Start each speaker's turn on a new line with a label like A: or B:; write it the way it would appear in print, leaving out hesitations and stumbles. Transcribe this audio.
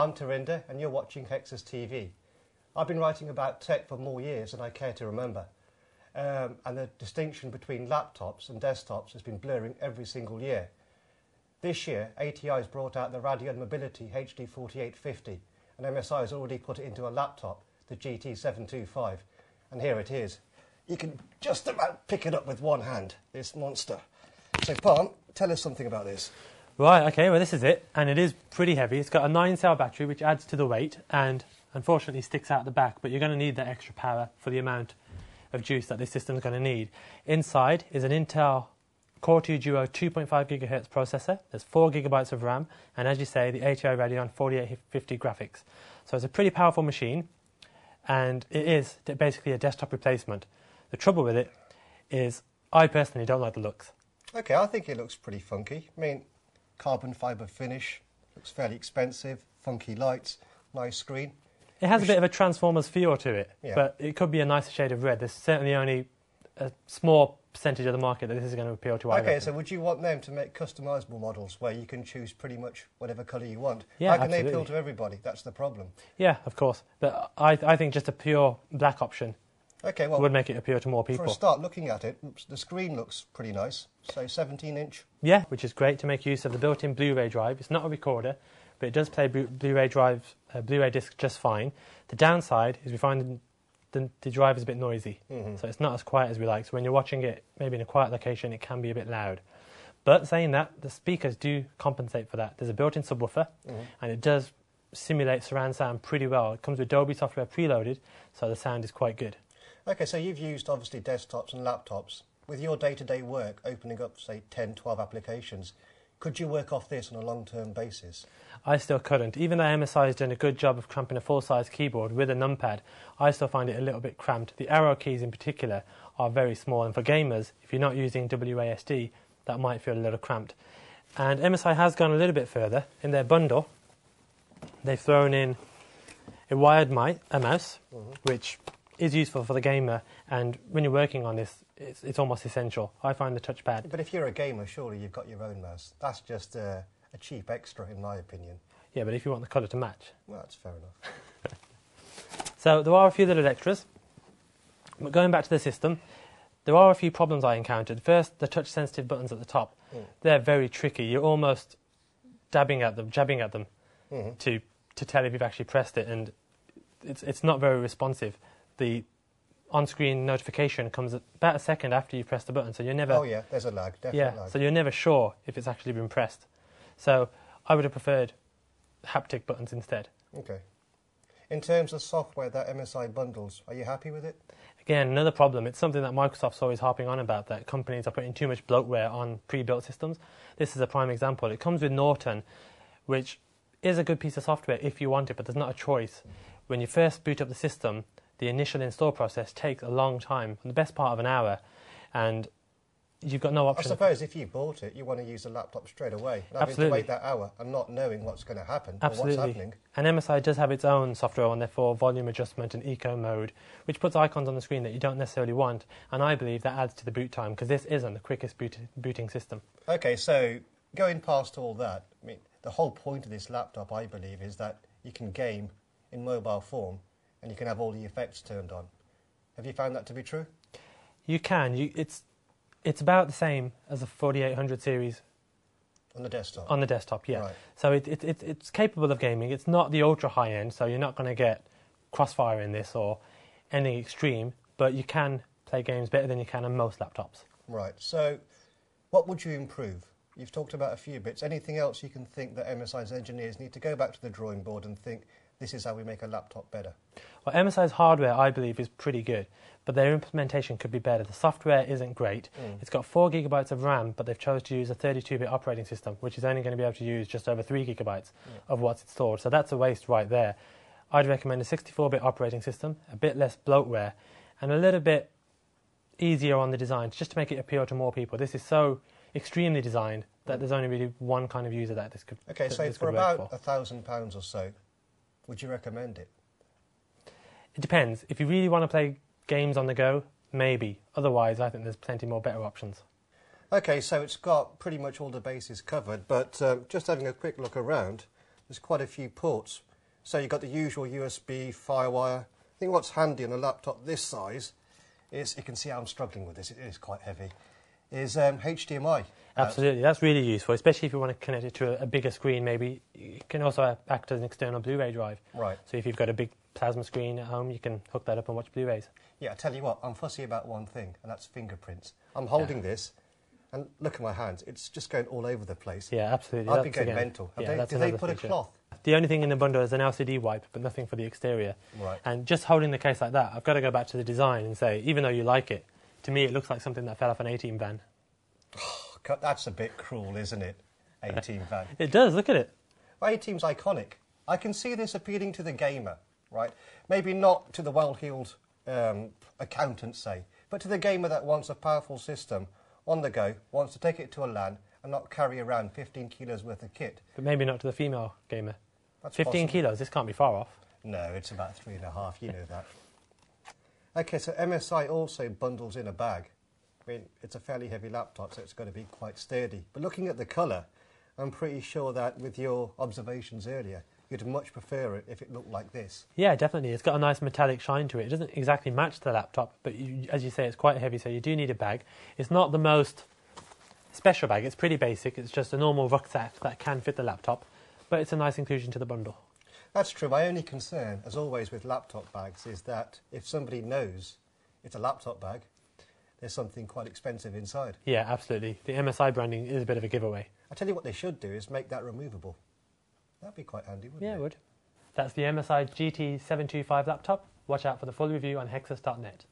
A: I'm Tarinder and you're watching Hexus TV. I've been writing about tech for more years than I care to remember. And the distinction between laptops and desktops has been blurring every single year. This year, ATI has brought out the Radeon Mobility HD4850 and MSI has already put it into a laptop, the GT725. And here it is. You can just about pick it up with one hand, this monster. So, Palm, tell us something about this.
B: Right, okay, well this is it, and it is pretty heavy. It's got a 9-cell battery which adds to the weight and unfortunately sticks out the back, but you're going to need that extra power for the amount of juice that this system is going to need. Inside is an Intel Core 2 Duo 2.5 GHz processor. There's 4 GB of RAM, and as you say, the ATI Radeon 4850 graphics. So it's a pretty powerful machine, and it is basically a desktop replacement. The trouble with it is I personally don't like the looks.
A: Okay, I think it looks pretty funky. I mean, carbon fibre finish, looks fairly expensive, funky lights, nice screen.
B: It has a bit of a Transformers feel to it,
A: yeah.
B: But it could be a nicer shade of red. There's certainly only a small percentage of the market that this is going to appeal to.
A: Okay, so would you want them to make customisable models where you can choose pretty much whatever colour you want?
B: Yeah,
A: How can
B: absolutely.
A: they appeal to everybody? That's the problem.
B: Yeah, of course. But I think just a pure black option would make it appeal to more people.
A: For a start, looking at it, the screen looks pretty nice. So 17-inch.
B: Yeah, which is great to make use of the built-in Blu-ray drive. It's not a recorder, but it does play Blu-ray disc just fine. The downside is we find the drive is a bit noisy, so it's not as quiet as we like. So when you're watching it, maybe in a quiet location, it can be a bit loud. But saying that, the speakers do compensate for that. There's a built-in subwoofer, and it does simulate surround sound pretty well. It comes with Dolby software preloaded, so the sound is quite good.
A: Okay, so you've used, obviously, desktops and laptops. With your day-to-day work, opening up, say, 10, 12 applications, could you work off this on a long-term basis? I
B: still couldn't. Even though MSI has done a good job of cramping a full-size keyboard with a numpad, I still find it a little bit cramped. The arrow keys in particular are very small, and for gamers, if you're not using WASD, that might feel a little cramped. And MSI has gone a little bit further. In their bundle, they've thrown in a wired mouse, which is useful for the gamer, and when you're working on this, it's almost essential. I find the touchpad.
A: But if you're a gamer, surely you've got your own mouse. That's just a cheap extra, in my opinion.
B: Yeah, but if you want the colour to match.
A: Well, that's fair enough.
B: So there are a few little extras. But going back to the system, there are a few problems I encountered. First, the touch-sensitive buttons at the top. They're very tricky. You're almost jabbing at them to tell if you've actually pressed it, and it's not very responsive. The on-screen notification comes about a second after you press the button, so you're never...
A: Oh yeah, there's a lag, definite lag.
B: So you're never sure if it's actually been pressed. So I would have preferred haptic buttons instead.
A: Okay. In terms of software that MSI bundles, are you happy with it?
B: Again, another problem. It's something that Microsoft's always harping on about, that companies are putting too much bloatware on pre-built systems. This is a prime example. It comes with Norton, which is a good piece of software if you want it, but there's not a choice. When you first boot up the system, the initial install process takes a long time, the best part of an hour, and you've got no option.
A: I suppose if you bought it, you want to use the laptop straight away. And having to wait that hour and not knowing what's going to happen or what's happening.
B: And MSI does have its own software on there for volume adjustment and eco mode, which puts icons on the screen that you don't necessarily want, and I believe that adds to the boot time, because this isn't the quickest booting system. Okay,
A: so going past all that, I mean, the whole point of this laptop, I believe, is that you can game in mobile form, and you can have all the effects turned on. Have you found that to be true?
B: You can. It's about the same as a 4800 series.
A: On the desktop?
B: On the desktop, yeah.
A: Right.
B: So it's capable of gaming. It's not the ultra high end, so you're not going to get Crossfire in this or anything extreme, but you can play games better than you can on most laptops.
A: Right. So what would you improve? You've talked about a few bits. Anything else you can think that MSI's engineers need to go back to the drawing board and think, this is how we make a laptop better?
B: Well, MSI's hardware, I believe, is pretty good, but their implementation could be better. The software isn't great. It's got 4 GB of RAM, but they've chosen to use a 32-bit operating system, which is only going to be able to use just over 3 GB of what's installed. So that's a waste right there. I'd recommend a 64-bit operating system, a bit less bloatware, and a little bit easier on the design, just to make it appeal to more people. This is so extremely designed that there's only really one kind of user that this could work for.
A: Okay, so for about £1,000 or so, would you recommend it?
B: It depends. If you really want to play games on the go, maybe. Otherwise, I think there's plenty more better options.
A: Okay, so it's got pretty much all the bases covered, but just having a quick look around, there's quite a few ports. So you've got the usual USB firewire. I think what's handy on a laptop this size is, you can see how I'm struggling with this, it is quite heavy, is HDMI.
B: Absolutely, that's really useful, especially if you want to connect it to a bigger screen maybe. It can also act as an external Blu-ray drive.
A: Right.
B: So if you've got a big plasma screen at home, you can hook that up and watch Blu-rays.
A: Yeah, I tell you what, I'm fussy about one thing, and that's fingerprints. I'm holding this, and look at my hands, it's just going all over the place.
B: Yeah, absolutely.
A: I'd be going mental.
B: Yeah,
A: Did they put a cloth?
B: The only thing in the bundle is an LCD wipe, but nothing for the exterior.
A: Right.
B: And just holding the case like that, I've got to go back to the design and say, even though you like it, to me it looks like something that fell off an A-Team van.
A: Oh, God, that's a bit cruel, isn't it? A-Team van.
B: It does, look at it.
A: Well, A-Team's iconic. I can see this appealing to the gamer, right? Maybe not to the well-heeled accountant, say, but to the gamer that wants a powerful system on the go, wants to take it to a LAN and not carry around 15 kilos worth of kit.
B: But maybe not to the female gamer.
A: That's
B: 15
A: possible.
B: kilos, this can't be far off.
A: No, it's about 3.5, you know that. Okay, so MSI also bundles in a bag. I mean, it's a fairly heavy laptop, so it's going to be quite sturdy. But looking at the colour, I'm pretty sure that with your observations earlier, you'd much prefer it if it looked like this.
B: Yeah, definitely. It's got a nice metallic shine to it. It doesn't exactly match the laptop, but as you say, it's quite heavy, so you do need a bag. It's not the most special bag. It's pretty basic. It's just a normal rucksack that can fit the laptop, but it's a nice inclusion to the bundle.
A: That's true. My only concern, as always with laptop bags, is that if somebody knows it's a laptop bag, there's something quite expensive inside.
B: Yeah, absolutely. The MSI branding is a bit of a giveaway.
A: I tell you what they should do is make that removable. That'd be quite handy, wouldn't it?
B: Yeah, it would. That's the MSI GT725 laptop. Watch out for the full review on hexus.net.